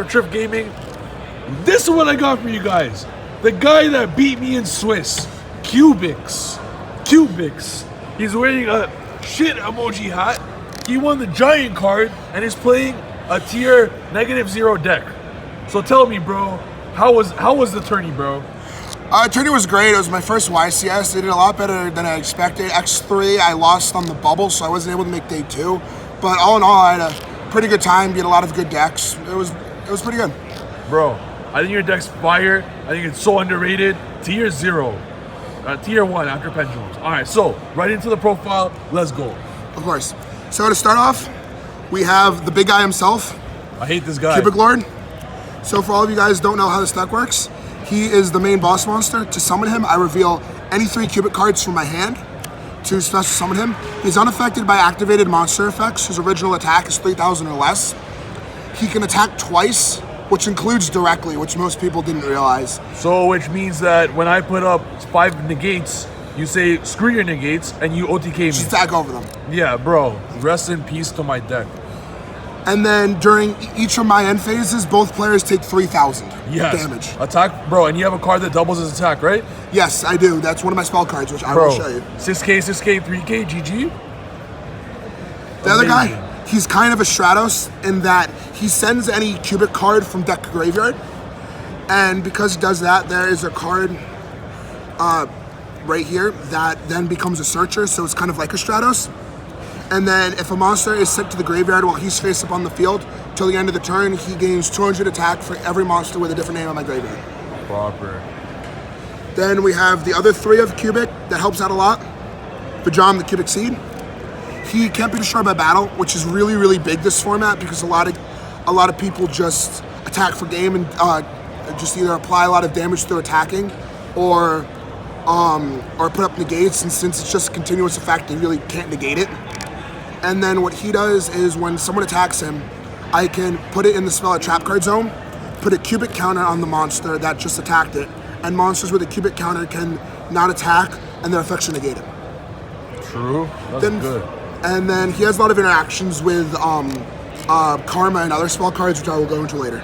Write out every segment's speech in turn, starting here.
Trif Gaming. This is what I got for you guys. The guy that beat me in Swiss, Cubics. He's wearing a shit emoji hat. He won the giant card and is playing a tier -0 deck. So tell me, bro, how was the tourney, bro? Tourney was great. It was my first YCS. They did a lot better than I expected. X3, I lost on the bubble, so I wasn't able to make day 2. But all in all, I had a pretty good time. Beat a lot of good decks. It was pretty good. Bro, I think your deck's fire. I think it's so underrated. Tier 0. Tier 1 after Pendulums. All right, so right into the profile. Let's go. Of course. So to start off, we have the big guy himself. I hate this guy. Cubic Lord. So for all of you guys who don't know how this deck works, he is the main boss monster. To summon him, I reveal any 3 Cubic cards from my hand to special summon him. He's unaffected by activated monster effects. His original attack is 3,000 or less. He can attack twice, which includes directly, which most people didn't realize. So which means that when I put up 5 negates, you say screw your negates and you OTK me. Just attack over them. Yeah, bro. Rest in peace to my deck. And then during each of my end phases, both players take 3,000 damage. Attack, bro, and you have a card that doubles his attack, right? Yes, I do. That's one of my spell cards, which I will show you. 6K, 3K, GG. The other guy, he's kind of a Stratos in that he sends any Cubic card from deck to graveyard. And because he does that, there is a card right here that then becomes a Searcher, so it's kind of like a Stratos. And then if a monster is sent to the graveyard while he's face up on the field, till the end of the turn, he gains 200 attack for every monster with a different name on my graveyard. Proper. Then we have the other 3 of Cubic that helps out a lot. Vajam, the Cubic Seed. He can't be destroyed by battle, which is really, really big this format because a lot of people just attack for game and just either apply a lot of damage through attacking or put up negates, and since it's just a continuous effect, they really can't negate it. And then what he does is when someone attacks him, I can put it in the spell at trap card zone, put a Cubic counter on the monster that just attacked it, and monsters with a Cubic counter can not attack and their effects are negated. True. That's good. And then he has a lot of interactions with Karma and other spell cards, which I will go into later.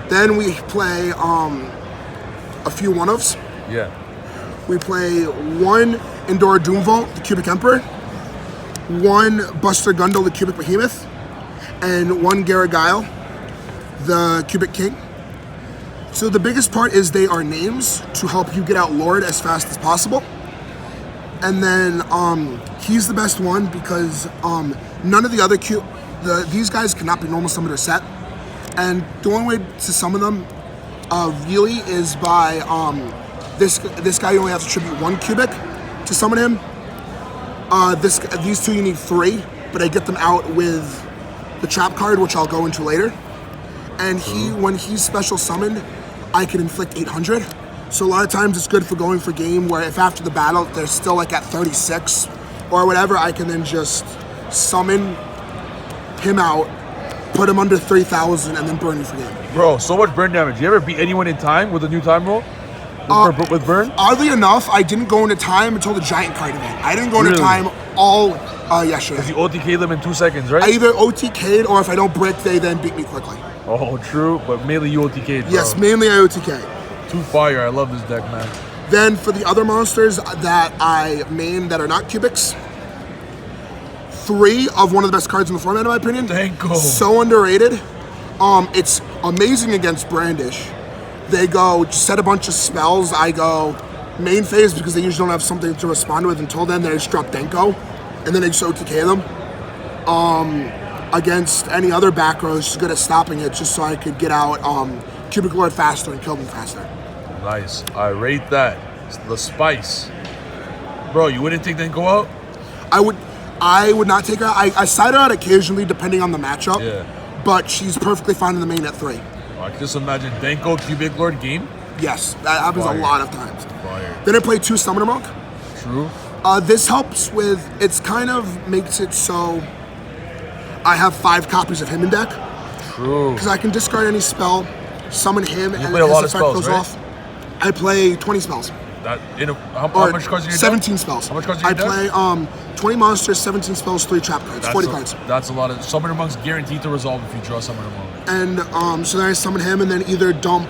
Then we play a few one-ofs. Yeah. We play 1 Endora Doomvault, the Cubic Emperor, 1 Buster Gundle, the Cubic Behemoth, and 1 Garagile, the Cubic King. So the biggest part is they are names to help you get out Lord as fast as possible. And then he's the best one because none of the other these guys cannot be normal summoned or set. And the only way to summon them really is by this guy. You only have to tribute 1 Cubic to summon him. These 2 you need 3, but I get them out with the trap card, which I'll go into later. And when he's special summoned, I can inflict 800. So a lot of times it's good for going for game where if after the battle they're still like at 36 or whatever, I can then just summon him out, put him under 3,000, and then burn him for game. Bro, so much burn damage. You ever beat anyone in time with a new time roll? With burn? Oddly enough, I didn't go into time until the giant card event. I didn't go into time all yesterday. Because you OTK them in 2 seconds, right? I either OTK'd or if I don't brick, they then beat me quickly. Oh, true, but mainly you OTK'd, bro. Yes, mainly I OTK. Too fire, I love this deck, man. Then for the other monsters that I main that are not Cubics, 3 of one of the best cards in the format in my opinion. Thank God. So underrated. It's amazing against Brandish. They go just set a bunch of spells. I go main phase because they usually don't have something to respond with. Until then, they just drop Denko, and then they just OTK them. Against any other back row, it's good at stopping it, just so I could get out Cubic Lord faster and kill them faster. Nice. I rate that. It's the spice. Bro, you wouldn't take Denko out? I would not take her out. I side her out occasionally depending on the matchup. Yeah. But she's perfectly fine in the main at 3. I can just imagine Denko Cubic Lord game. Yes, that happens a lot of times. Fire. Then I play 2 Summoner Monk. True. This helps with, it's kind of makes it so I have 5 copies of him in deck. True. Because I can discard any spell, summon him, and play a lot of his effect spells, goes right? off. I play 20 spells. How much cards are you 17 spells. How much cards are you I play 20 monsters, 17 spells, 3 trap cards, 40 cards. That's a lot of Summoner Monk's guaranteed to resolve if you draw Summoner Monk. And so then I summon him and then either dump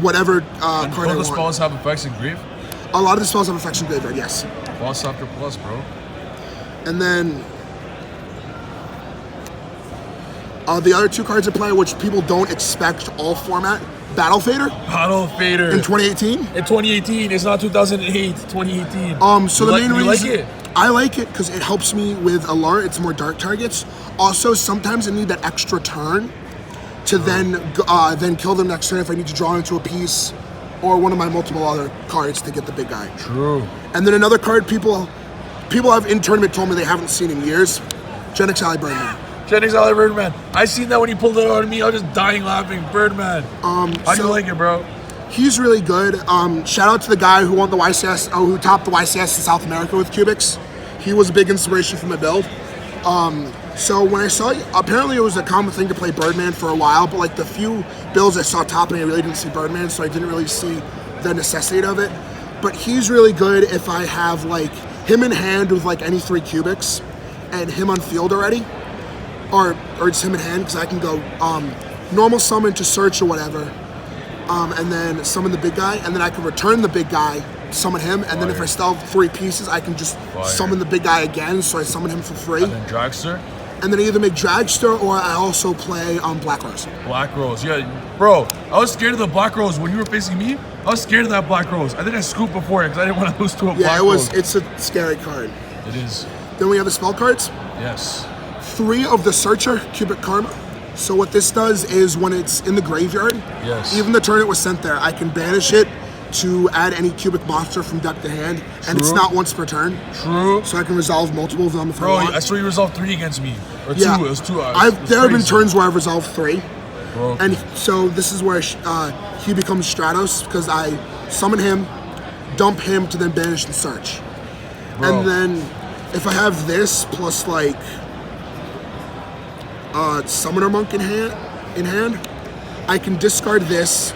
whatever card I want. All the spells have effects in Grave? A lot of the spells have effects in graveyard, yes. Plus after plus, bro. And then the other 2 cards I play, which people don't expect all format, Battle Fader. Battle Fader. In 2018? In 2018. It's not 2008. 2018. So the main reason... like it? I like it because it helps me with alert. It's more dark targets. Also, sometimes I need that extra turn to then kill them next turn if I need to draw into a piece or one of my multiple other cards to get the big guy. True. And then another card people have in tournament told me they haven't seen in years, Genix Alley Birdman. Genix Alley Birdman. I seen that when he pulled it out of me. I was just dying laughing. Birdman. How do you like it, bro? He's really good. Shout out to the guy who won the YCS, who topped the YCS in South America with Cubics. He was a big inspiration for my build. So when I saw, apparently it was a common thing to play Birdman for a while, but like the few builds I saw topping, I really didn't see Birdman, so I didn't really see the necessity of it. But he's really good if I have like him in hand with like any 3 Cubics and him on field already, or just him in hand because I can go normal summon to search or whatever, and then summon the big guy, and then I can return the big guy, summon him, and then if I still have 3 pieces, I can just summon the big guy again, so I summon him for free. And then Dragster? And then I either make Dragster or I also play Black Rose. Black Rose, yeah. Bro, I was scared of the Black Rose when you were facing me. I was scared of that Black Rose. I think I scooped before it because I didn't want to lose to a Black Rose. Yeah, it's a scary card. It is. Then we have the spell cards. Yes. 3 of the Searcher, Cubic Karma. So what this does is when it's in the graveyard, even the turn it was sent there, I can banish it to add any cubic monster from deck to hand, and it's not once per turn. True. So I can resolve multiple of them if I want. Bro, I saw you resolve 3 against me. Or 2, yeah. It was 2. There have been turns where I've resolved 3. Bro. And so this is where he becomes Stratos, because I summon him, dump him to then banish and search. Bro. And then if I have this plus like Summoner Monk in hand, I can discard this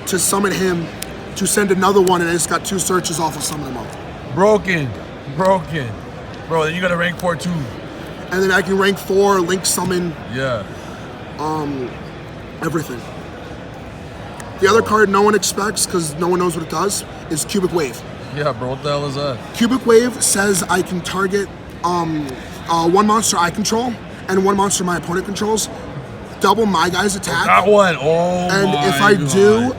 to summon him to send another one, and I just got 2 searches off of Summoner Monk. Broken. Bro, then you got to rank 4 too. And then I can rank 4, link summon. Yeah. Everything. The other card no one expects, because no one knows what it does, is Cubic Wave. Yeah, bro, what the hell is that? Cubic Wave says I can target 1 monster I control and 1 monster my opponent controls, double my guy's attack. That one, oh and my if I God. do,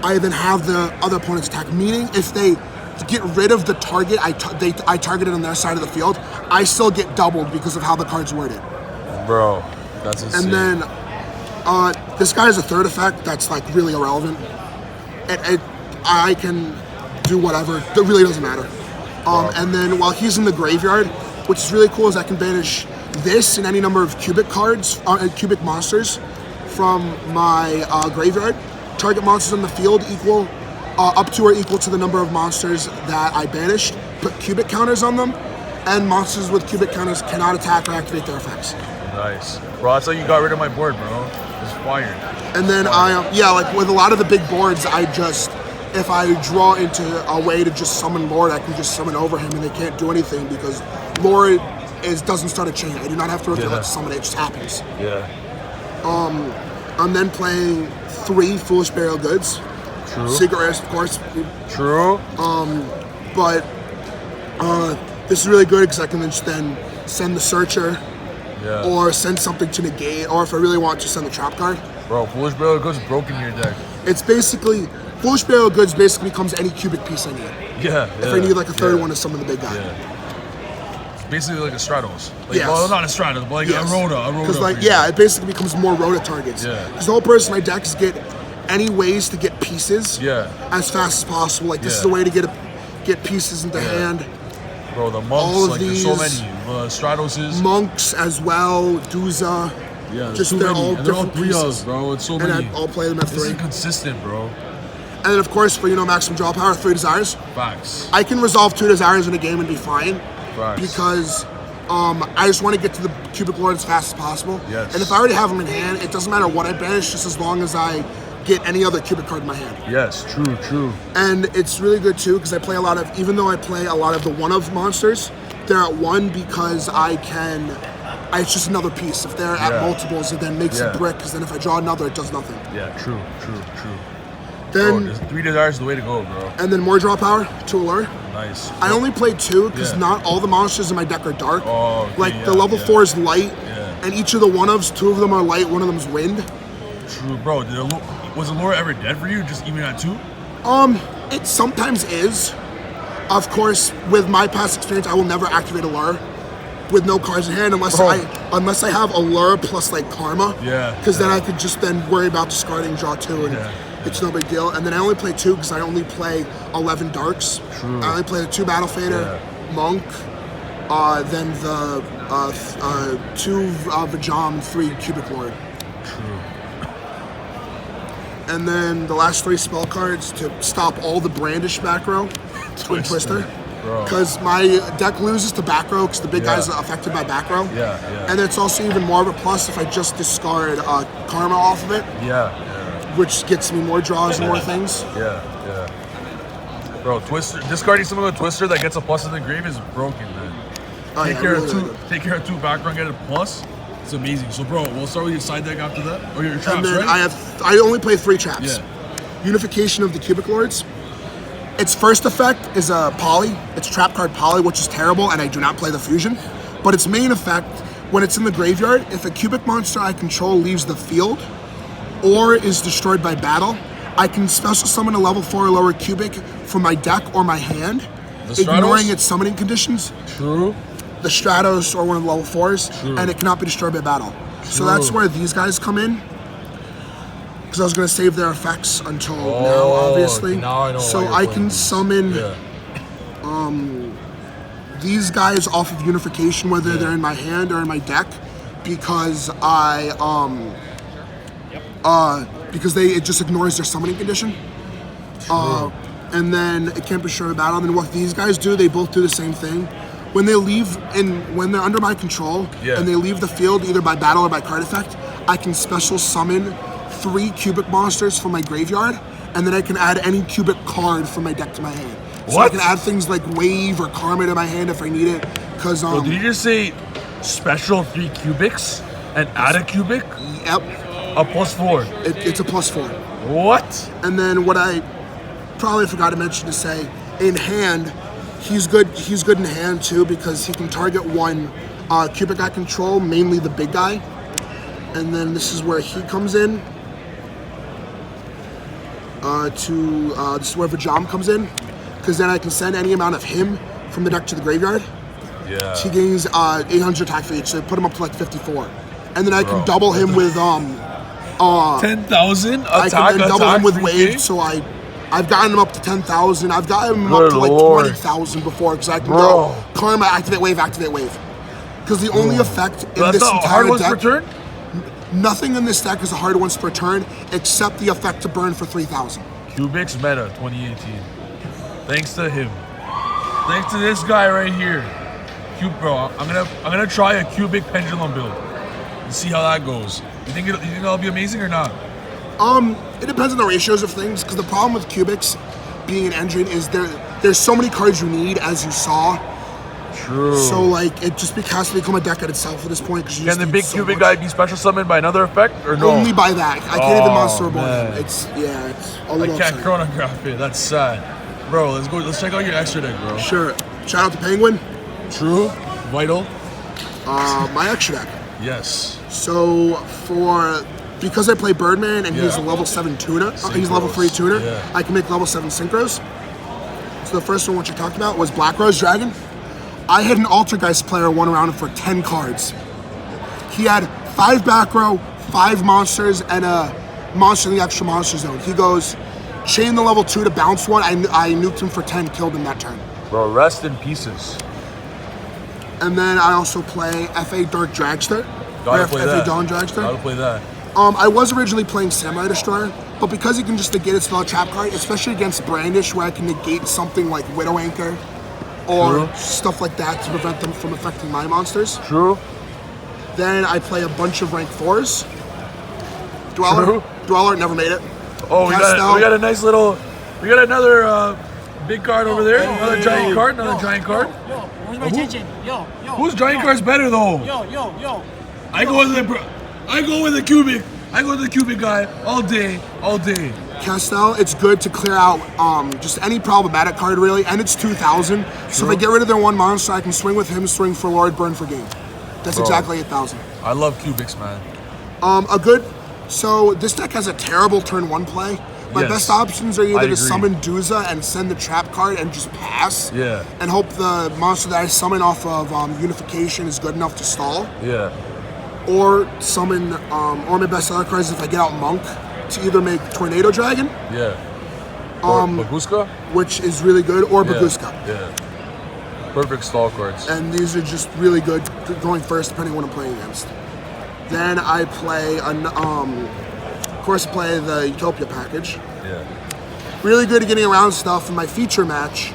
I then have the other opponent's attack. Meaning, if they get rid of the target I targeted on their side of the field, I still get doubled because of how the card's worded. Bro, that's insane. And then this guy has a 3rd effect that's like really irrelevant. I can do whatever. It really doesn't matter. And then while he's in the graveyard, which is really cool, is I can banish this and any number of cubic cards, cubic monsters from my graveyard. Target monsters on the field equal up to or equal to the number of monsters that I banished. Put cubic counters on them, and monsters with cubic counters cannot attack or activate their effects. Nice. Bro, that's how you got rid of my board, bro. It's fired. And then like with a lot of the big boards, if I draw into a way to just summon Lord, I can just summon over him and they can't do anything because Lord doesn't start a chain. I do not have to rotate to summon it, it just happens. Yeah. I'm then playing 3 Foolish Burial Goods. True. Secret Rares, of course. True. But this is really good because I can then send the Searcher, or send something to negate, or if I really want to send the Trap card. Bro, Foolish Burial Goods broken in your deck. It's basically, Foolish Burial Goods basically becomes any cubic piece I need. Yeah. If I need like a 3rd one to summon the big guy. Yeah. It's basically like a Stratos. Like, yes. Well, not a Stratos, but like a Rhoda. Because it basically becomes more Rhoda targets. Yeah. Because the whole purpose of my deck is get any ways to get pieces as fast as possible. Like this is a way to get pieces into hand. Bro, the monks, all of like these, there's so many. Stratoses. Monks as well, Duza. Yeah, just they're all and different they're all 3 pieces. bro. It's so and many. I'll play them at 3. This is consistent, bro. And then of course for maximum draw power, 3 Desires. Facts. I can resolve 2 Desires in a game and be fine. Facts. Because I just want to get to the Cubic Lord as fast as possible. Yes. And if I already have them in hand, it doesn't matter what I banish, just as long as I get any other cubic card in my hand. Yes, true. And it's really good too because I play a lot of, even though I play a lot of the one-of monsters, they're at 1 because it's just another piece. If they're at multiples, it then makes it brick, because then if I draw another, it does nothing. Yeah, true. Then bro, 3 desires is the way to go, bro. And then more draw power, 2 allure. Nice. I only play 2 because not all the monsters in my deck are dark. Oh, okay, like the level 4 is light, and each of the one-ofs, 2 of them are light, 1 of them is wind. True, bro. Was Allure ever dead for you, just even at 2? It sometimes is. Of course, with my past experience, I will never activate Allure with no cards in hand unless I have Allure plus like Karma. Yeah. Because then I could just then worry about discarding, draw 2, and it's no big deal. And then I only play 2 because I only play 11 darks. True. I only play the 2 Battle Fader, Monk, then the 2 Vajam, and 3 Cubic Lord. True. And then the last 3 spell cards to stop all the brandish back row. Twin Twister. Because my deck loses to back row because the big guys are affected by back row. And it's also even more of a plus if I just discard Karma off of it. Which gets me more draws and more things. Bro, Twister, discarding someone with Twister that gets a plus in the grave is broken, man. Take care of 2 back row and get a plus. It's amazing. So, bro, we'll start with your side deck after that, or your traps, and then right? I only play 3 traps. Unification of the Cubic Lords. Its first effect is a Poly. It's trap card Poly, which is terrible, and I do not play the fusion. But its main effect, when it's in the graveyard, if a cubic monster I control leaves the field or is destroyed by battle, I can special summon a level 4 or lower cubic from my deck or my hand, ignoring its summoning conditions. True. The Stratos or one of the level 4s, and it cannot be destroyed by battle. So that's where these guys come in. Because I was going to save their effects until now, obviously. Now I know so I can summon these guys off of Unification, whether they're in my hand or in my deck, because it just ignores their summoning condition. And then it can't be destroyed by battle. And then what these guys do, they both do the same thing. When they leave, when they're under my control, and they leave the field either by battle or by card effect, I can special summon 3 cubic monsters from my graveyard, and then I can add any cubic card from my deck to my hand. So I can add things like Wave or Karma to my hand if I need it. Because did you just say special 3 cubics and add a cubic? Yep. A +4. It's a +4. What? And then what I probably forgot to mention to say, in hand, he's good in hand too because he can target 1 cubic I control, mainly the big guy. And then this is where he comes in. This is where Vajam comes in, because then I can send any amount of him from the deck to the graveyard. He gains 800 attack for each, so put him up to like 54. And then I can double him with 10,000 attack. I can then double him with Wave, so I've gotten him up to 10,000. I've gotten him up to like 20,000 before, because I can go Karma, activate Wave, activate Wave. Because the only effect in this entire deck, nothing in this deck is a hard once per turn, except the effect to burn for 3,000. Cubics meta 2018. Thanks to him. Thanks to this guy right here. Bro, I'm gonna try a cubic pendulum build and see how that goes. You think that'll be amazing or not? It depends on the ratios of things, because the problem with cubics being an engine is there's so many cards you need, as you saw. True. So like it just has to become a deck at itself at this point. Can the big cubic guy be special summoned by another effect or no? Only by that. I can't even monster board him. It's a little I can't chronograph it. That's sad, bro. Let's go. Let's check out your extra deck, bro. Sure. Shout out to Penguin. True. Vital. My extra deck. Yes. So because I play Birdman and he's a level 7 tuner, he's level 3 tuner, I can make level 7 synchros. So the first one, what you talked about, was Black Rose Dragon. I had an Altergeist player one around him for 10 cards. He had 5 back row, 5 monsters, and a monster in the extra monster zone. He goes, chain the level 2 to bounce 1. I nuked him for 10, killed him that turn. Bro, rest in pieces. And then I also play FA Dark Dragster. FA Dawn Dragster. Gotta play that. I was originally playing Samurai Destroyer, but because he can just negate its spell trap card, especially against Brandish, where I can negate something like Widow Anchor, or stuff like that to prevent them from affecting my monsters. True. Then I play a bunch of rank 4s. Dweller, never made it. Oh, we Castel. got a nice little. We got another big card over there. Another giant card. Another giant card. Yo, where's my attention? Yo. Whose giant card's better though? Yo. I go with the cubic. I go with the cubic guy all day. Castel, it's good to clear out just any problematic card really, and it's 2,000. So if I get rid of their one monster, I can swing with him, swing for Lord, burn for game. That's exactly 8,000. I love cubics, man. So this deck has a terrible turn 1 play. My best options are either to summon Duza and send the trap card and just pass. Yeah. And hope the monster that I summon off of unification is good enough to stall. Yeah. Or summon, or my best other cards if I get out Monk to either make Tornado Dragon. Yeah. Or Baguska? Which is really good, or Baguska. Yeah. Perfect stall cards. And these are just really good going first, depending on what I'm playing against. Then I play, of course, I play the Utopia package. Yeah. Really good at getting around stuff. In my feature match,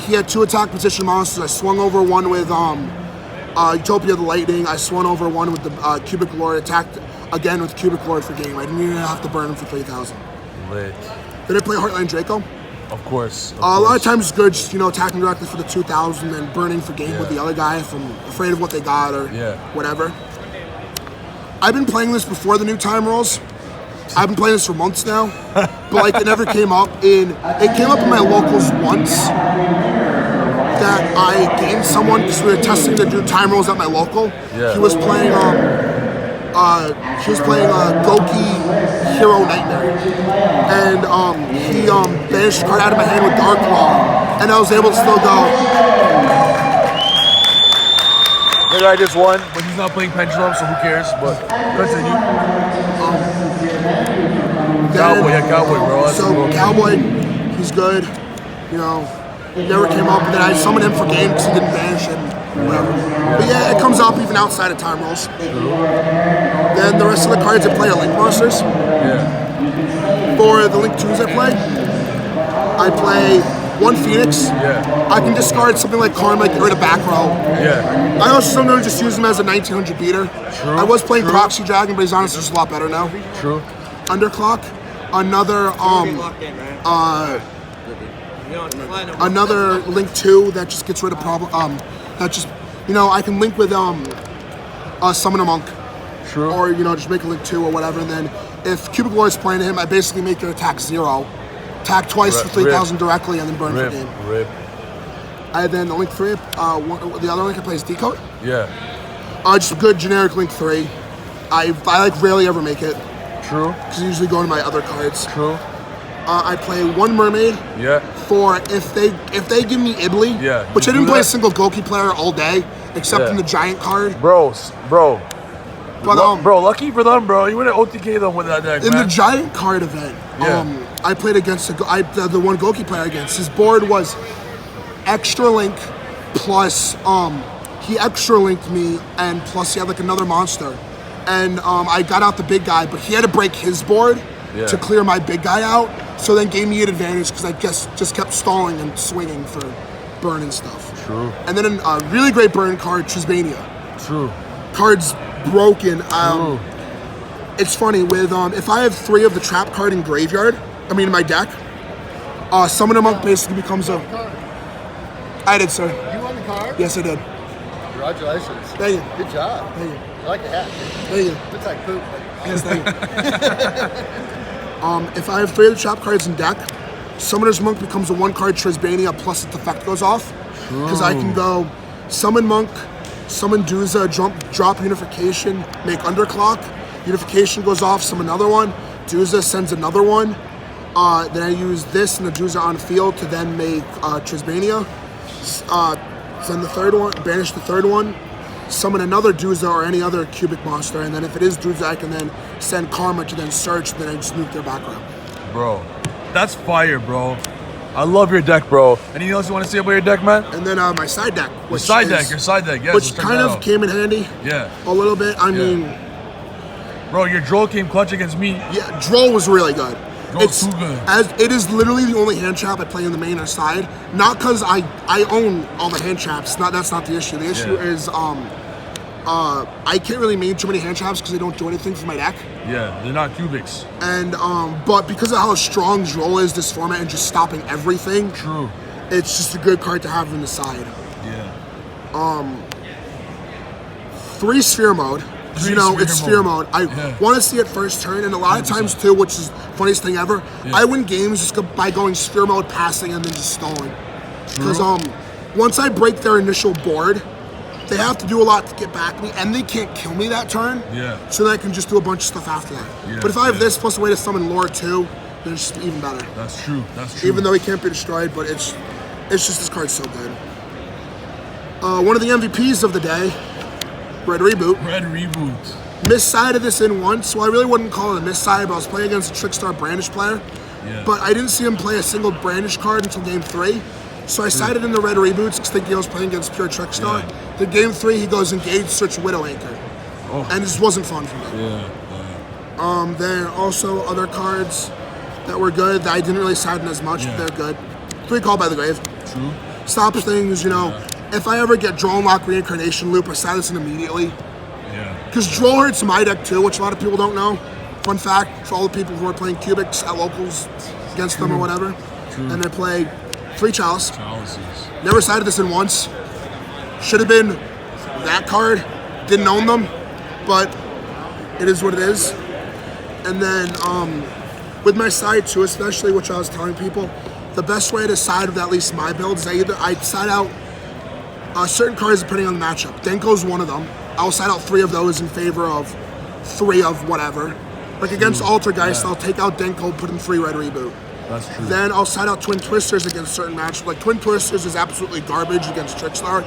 he had 2 attack position monsters. I swung over one with Utopia the Lightning. I swung over one with the Cubic Lord. Attacked again with Cubic Lord for game. I didn't even have to burn him for 3,000. Lit. Then I play Heartland Draco. Of course. A lot of times it's good just, attacking directly for the 2,000 and burning for game with the other guy if I'm afraid of what they got or whatever. I've been playing this before the new time rules. I've been playing this for months now, but it never came up in my locals once that I gained someone because we were testing the new time rules at my local. Yeah. He was playing Goki Hero Nightmare, and he banished a card out of my hand with Dark Claw, and I was able to still go. The guy just won, but he's not playing Pendulum, so who cares? But continue. Cowboy, bro. That's so Cowboy, he's good. Never came up. And then I summoned him for game because he didn't banish him. Whatever. But yeah, it comes up even outside of time rules. Then the rest of the cards I play are Link monsters. Yeah. For the Link 2s I play 1 Phoenix. Yeah. I can discard something like Karma, get rid of back row. Yeah. I also sometimes just use him as a 1900 beater. True. I was playing Proxy Dragon, but he's honestly just a lot better now. True. Underclock, another Link 2 that just gets rid of problem. I can link with Summon a Monk. True. Or just make a Link 2 or whatever, and then if Cubic Lord is playing him, I basically make your attack 0. Attack twice for 3,000 directly, and then burn for game. Rip. Then the Link 3, the other Link I play is Decode. Yeah. Just a good generic Link 3. I rarely ever make it. True. Because I usually go to my other cards. True. I play 1 Mermaid. Yeah. For if they give me Ibli. Yeah. Which I didn't play a single Goki player all day, except in the Giant card. Bro. But lucky for them, bro. You would have OTK them with that deck, in the Giant card event, I played against the one Goki player against. His board was extra link plus he extra linked me and plus he had another monster. And I got out the big guy, but he had to break his board to clear my big guy out. So then gave me an advantage because I guess just kept stalling and swinging for burn and stuff. True. And then a really great burn card, Trisbania. True. Card's broken. True. It's funny with if I have 3 of the trap card in graveyard, in my deck, Summon a Monk basically becomes a. I did, sir. You won the card? Yes, I did. Congratulations. Thank you. Good job. Thank you. I like the hat. Thank you. Looks like poop. Yes, thank you. If I have 3 of the trap cards in deck, Summoner's Monk becomes a 1-card Trisbania plus its effect goes off. Because I can go Summon Monk, Summon Duza, drop Unification, make Underclock. Unification goes off, summon another one. Duza sends another one. Then I use this and the Duza on field to then make Trisbania. Send the 3rd one, banish the 3rd one. Summon another Duza or any other cubic monster, and then if it is Duza, I can then send Karma to then search, then I just nuke their background. Bro, that's fire, bro. I love your deck, bro. Anything else you want to say about your deck, man? And then my side deck. Your side deck, yes. Which kind of came in handy. Yeah. A little bit. I mean. Bro, your Droll came clutch against me. Yeah, Droll was really good. Droll's too good. It is literally the only hand trap I play in the main or side. Not because I own all the hand traps. That's not the issue. The issue is I can't really main too many hand traps because they don't do anything for my deck. Yeah, they're not cubics. And but because of how strong Droll is this format and just stopping everything, True. it's just a good card to have on the side. Yeah. 3 sphere mode. 'Cause, you know, it's sphere mode. I want to see it first turn, and a lot of times too, which is the funniest thing ever, I win games just by going sphere mode, passing, and then just stalling. Because once I break their initial board, they have to do a lot to get back me, and they can't kill me that turn. Yeah. So that I can just do a bunch of stuff after that. Yeah, but if I have this plus a way to summon lore too, then it's just even better. That's true. That's true. Even though he can't be destroyed, but it's just this card's so good. One of the MVPs of the day, Red Reboot. Red Reboot. Missided this in once, so I really wouldn't call it a misside, but I was playing against a Trickstar Brandish player. Yeah. But I didn't see him play a single Brandish card until game 3. So I sided in the Red Reboots thinking I was playing against pure Trickstar. Yeah. Then game 3, he goes engage, search Widow Anchor. Oh. And it just wasn't fun for me. Yeah. Then also other cards that were good that I didn't really side in as much, but they're good. 3 Call by the Grave. True. Stops things, you know. If I ever get Droll Lock Reincarnation Loop, I side this in immediately. Yeah. Because Droll hurts my deck too, which a lot of people don't know. Fun fact for all the people who are playing Cubics at locals against them or whatever. And they play 3 Chalice. Chalices. Never sided this in once. Should have been that card. Didn't own them, but it is what it is. And then with my side too, especially, which I was telling people, the best way to side with at least my build is I side out certain cards depending on the matchup. Denko's one of them. I'll side out 3 of those in favor of 3 of whatever. Like against Altergeist, I'll take out Denko, put in 3 Red Reboot. That's true. Then I'll side out Twin Twisters against certain matchups. Like Twin Twisters is absolutely garbage against Trickstar.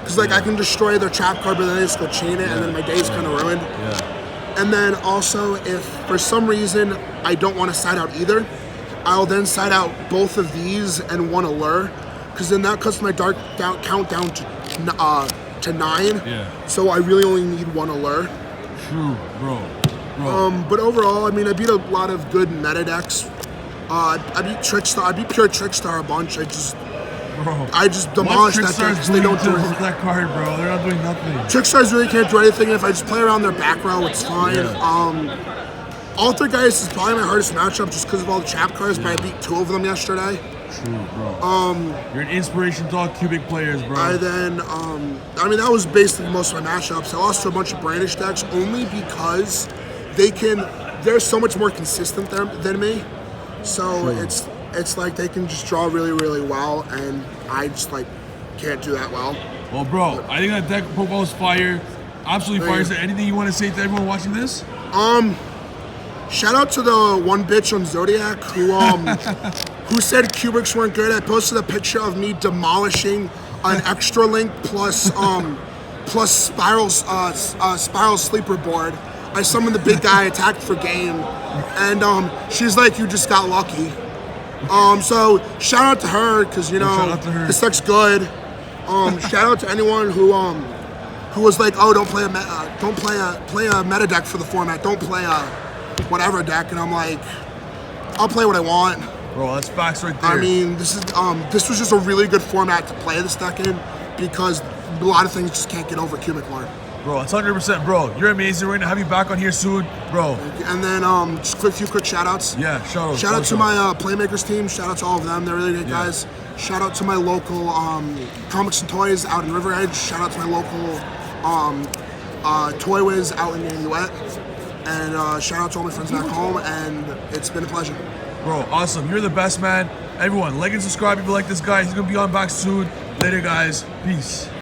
Because like I can destroy their trap card, but then I just go chain it, and then my day's kind of ruined. Yeah. And then also, if for some reason I don't want to side out either, I'll then side out both of these and 1 Allure. Because then that cuts my dark count down to 9. Yeah. So I really only need 1 Allure. True, bro. But overall, I mean, I beat a lot of good meta decks. I beat Trickstar. I beat pure Trickstar a bunch. I just demolished that deck because they don't do anything. that card, bro. They're not doing nothing. Trickstars really can't do anything. If I just play around their back row, it's fine. Altergeist is probably my hardest matchup just because of all the trap cards, but I beat 2 of them yesterday. True, bro. You're an inspiration to all cubic players, bro. I then, I mean, that was basically most of my matchups. I lost to a bunch of Brandish decks only because they're so much more consistent than me. So it's like they can just draw really, really well, and I just like can't do that well. Well, bro, I think that deck profile is fire. Absolutely fire. Is there anything you want to say to everyone watching this? Shout out to the one bitch on Zodiac who said cubics weren't good. I posted a picture of me demolishing an extra link plus spiral sleeper board. I summoned the big guy, attacked for game, and she's like, "You just got lucky." So shout out to her because you know this deck's good. Shout out to anyone who was like, "Oh, don't play a meta deck for the format. Don't play a whatever deck." And I'm like, "I'll play what I want." Bro, that's facts right there. I mean, this was just a really good format to play this deck in because a lot of things just can't get over cubic lore. Bro, it's 100%, bro. You're amazing. We're gonna have you back on here soon, bro. And then just few quick shout outs. Yeah, shout out to my Playmakers team. Shout out to all of them. They're really good guys. Shout out to my local Comics and Toys out in River Edge. Shout out to my local Toy Wiz out in Nanuet. And shout out to all my friends back home. And it's been a pleasure. Bro, awesome. You're the best, man. Everyone, like and subscribe if you like this guy. He's gonna be on back soon. Later, guys. Peace.